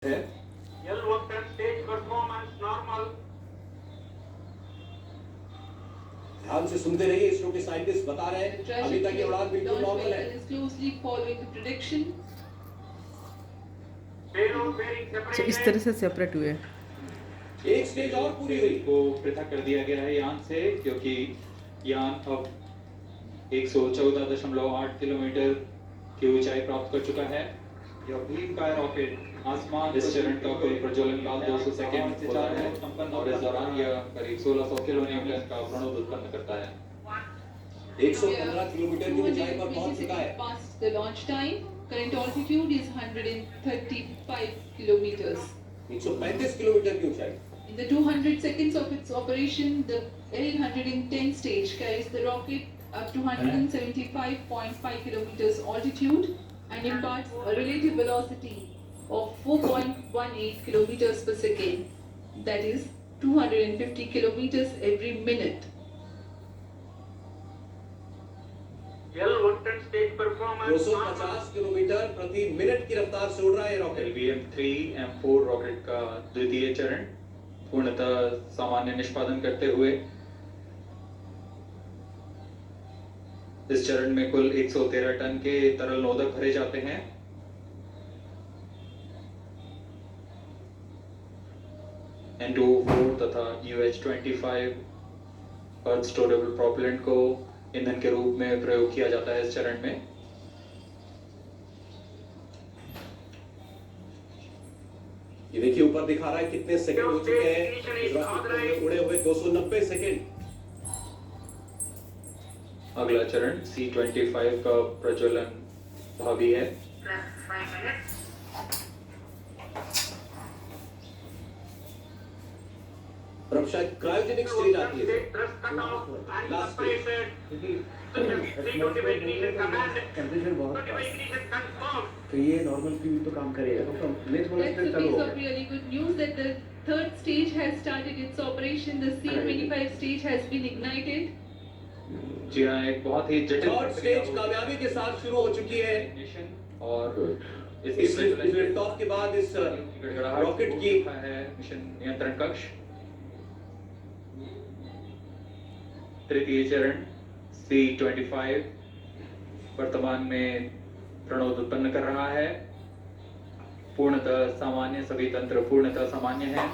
है। L1 stage performance normal. ध्यान से सुनते रहिए, इसरो के साइंटिस्ट बता रहे हैं अभी तक ये उड़ान बिल्कुल नॉर्मल है। Closely following the prediction. Payload bearing तो इस separated. तरह से सेपरेट हुए। एक स्टेज और पूरी हुई को पृथक कर दिया गया है यान से, क्योंकि यान अब 114.8 किलोमीटर की ऊंचाई प्राप्त कर चुका है। यह भीम का रॉकेट आसमान इस चरण का कुल प्रज्वलन काल 200 सेकंड होता है और इस दौरान यह करीब 1600 किलोन्यूटन का प्रणोद उत्पन्न करता है। 115 किलोमीटर की ऊंचाई पर पहुंच चुका है। Past the launch time, current altitude is 135 kilometers. 135 kiloमीटर की ऊंचाई। In the 200 seconds of its operation, the L110 stage carries the rocket up to 175.5 kilometers altitude and imparts a relative velocity of 4.18 kilometers per second, that is 250 kilometers every minute. L1 stage performance normal. 250 kilometre प्रति minute की रफ्तार से उड़ रहा है rocket. LVM-3 M4 rocket का द्वितीय चरण पूर्णतः सामान्य निष्पादन करते हुए इस चरण में कुल 113 टन के तरल नोदक भरे जाते हैं। N2O4 तथा UH-25 अर्थ स्टोरेबल प्रोपेलेंट को ईंधन के रूप में प्रयोग किया जाता है इस चरण में। ये देखिए ऊपर दिखा रहा है कितने सेकंड हो चुके हैं इस रॉकेट में उड़े हुए 290 सेकंड। अगला चरण C-25 का प्रज्वलन भावी है। और अब शायद क्रायोजेनिक स्टेज आती है। Thrust cut off and Last separated. C-25 ignition command. Temperature बहुत 25 है ignition confirmed. तो ये नॉर्मल फ्यू तो काम करेगा तो नेक्स्ट वाला That's स्टेज a चालू piece हो of गया। really good news that the third stage has started its operation. The C-25 stage has been ignited. जी हाँ, एक बहुत ही जटिल थर्ड स्टेज कामयाबी के साथ शुरू हो चुकी है। और इस लिफ्ट ऑफ के बाद इस रॉकेट की है मिशन नियंत्रण कक्ष। तृतीय चरण C-25 वर्तमान में प्रणोद उत्पन्न कर रहा है। पूर्णतः सामान्य, सभी तंत्र पूर्णतः सामान्य हैं।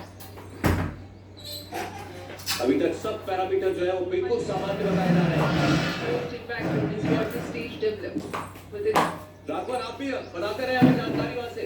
अभी तक सब पैरामीटर जो है वो बिल्कुल सामान्य बताए जा रहे हैं। Roasting background is what the stage develops. With its Raghavan आप भी बताते रहे हमें जानकारी वहां से।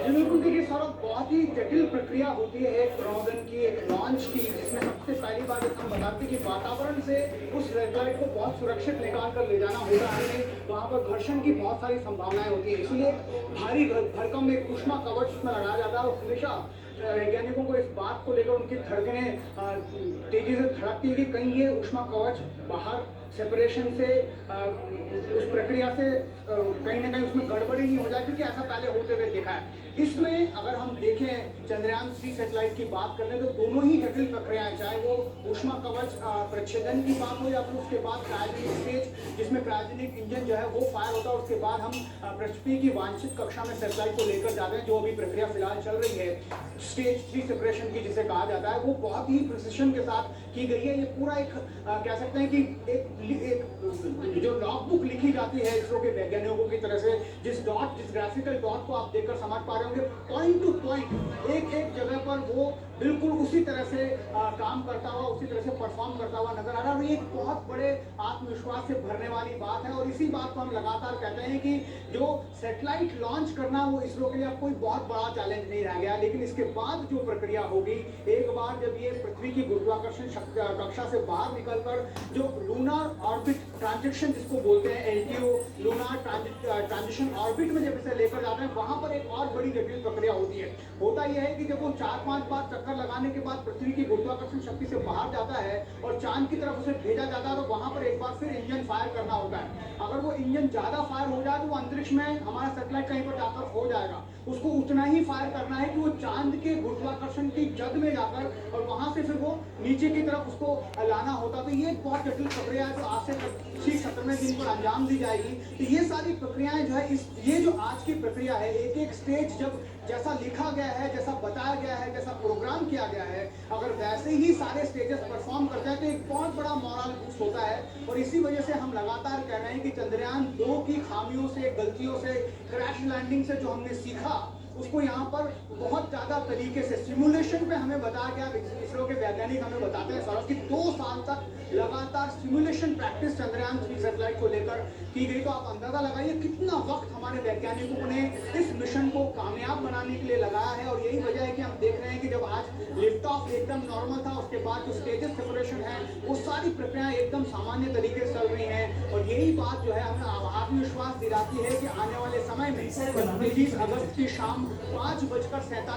बिल्कुल देखिए सौरभ, बहुत ही जटिल प्रक्रिया होती है एक प्रणोदन की, एक लॉन्च की, जिसमें सबसे पहली बात हम बताते हैं कि वातावरण से उस सैटेलाइट को बहुत सुरक्षित निकाल कर ले जाना होता है। वहाँ पर घर्षण की बहुत सारी संभावनाएं होती है, इसलिए भारी भरकम एक ऊष्मा कवच उसमें लगाया जाता है और हमेशा वैज्ञानिकों को इस बात को लेकर उनकी धड़कनें तेजी से धड़कती है कि कहीं ये ऊष्मा कवच बाहर सेपरेशन से उस प्रक्रिया से कहीं ना कहीं उसमें गड़बड़ी नहीं हो जाए, क्योंकि ऐसा पहले होते हुए देखा है। इसमें अगर हम देखें चंद्रयान-3 सैटेलाइट की बात करें तो दोनों ही जटिल प्रक्रियाएं, चाहे वो ऊष्मा कवच प्रच्छेदन की बात हो या फिर उसके बाद क्रायोजेनिक स्टेज जिसमें क्रायोजेनिक इंजन जो है वो फायर होता है, उसके बाद हम पृथ्वी की वांछित कक्षा में सैटेलाइट को लेकर जाते हैं, जो अभी प्रक्रिया फिलहाल चल रही है स्टेज 3 सेपरेशन की जिसे कहा जाता है, वो बहुत ही प्रिसिशन के साथ की गई है। ये पूरा एक कह सकते हैं कि एक जो लॉग बुक लिखी जाती है इसरो के वैज्ञानिकों की तरह से, जिस ग्राफिकल डॉट को आप देखकर समझ पा रहे होंगे, पॉइंट टू पॉइंट एक एक जगह पर वो बिल्कुल उसी तरह से काम करता हुआ, उसी तरह से परफॉर्म करता हुआ नजर आ रहा है। ये एक बहुत बड़े आत्मविश्वास से भरने वाली बात है और इसी बात को हम लगातार कहते हैं कि जो सैटेलाइट लॉन्च करना वो इसरो के लिए अब कोई बहुत बड़ा चैलेंज नहीं रह गया, लेकिन इसके बाद जो प्रक्रिया होगी, एक बार जब ये पृथ्वी की गुरुत्वाकर्षण कक्षा से बाहर निकलकर जो लूनार ऑर्बिट ट्रांजिशन जिसको बोलते हैं LTO, लूनार ट्रांजिशन ऑर्बिट में जब इसे लेकर जाते हैं, वहां पर एक और बड़ी जटिल प्रक्रिया होती है। होता यह है कि जब वो 4-5 बार चक्कर लगाने के बाद पृथ्वी की गुरुत्वाकर्षण शक्ति से बाहर जाता है और चांद की तरफ उसे भेजा जाता है, तो वहां पर एक बार फिर इंजन फायर करना होता है। अगर वो इंजन ज्यादा फायर हो जाए तो वो अंतरिक्ष में हमारा सैटेलाइट कहीं पर जाकर खो जाएगा। उसको उतना ही फायर करना है कि वो चांद के गुरुत्वाकर्षण की जद में जाकर और वहां से फिर वो नीचे की तरफ उसको लाना होता। तो ये एक बहुत जटिल प्रक्रिया है। फिर आज से ठीक 17वें दिन पर अंजाम दी जाएगी। तो ये सारी प्रक्रियाएं जो है ये जो आज की प्रक्रिया है, एक एक स्टेज जब जैसा लिखा गया है, जैसा बताया गया है, जैसा प्रोग्राम किया गया है, अगर वैसे ही सारे स्टेजेस परफॉर्म करते हैं तो एक बहुत बड़ा मॉरल बूस्ट होता है। और इसी वजह से हम लगातार कह रहे हैं कि चंद्रयान 2 की खामियों से, गलतियों से, क्रैश लैंडिंग से जो हमने सीखा उसको यहाँ पर बहुत ज्यादा तरीके से सिमुलेशन पे हमें बताया गया। इसरो के वैज्ञानिक हमें बताते हैं सर कि 2 साल तक लगातार सिमुलेशन प्रैक्टिस चंद्रयान 3 सैटेलाइट को लेकर की गई। तो आप अंदाजा लगाइए कितना वक्त हमारे वैज्ञानिकों ने इस मिशन को कामयाब बनाने के लिए लगाया है। और यही वजह है कि हम देख रहे हैं कि जब आज लिफ्ट ऑफ एकदम नॉर्मल था, उसके बाद जो स्टेजेस सेपरेशन है वो सारी प्रक्रियाएं एकदम सामान्य तरीके से चल रही हैं। और यही बात जो है हमें आत्मविश्वास दिलाती है कि आने वाले समय में 29 अगस्त की शाम 5:47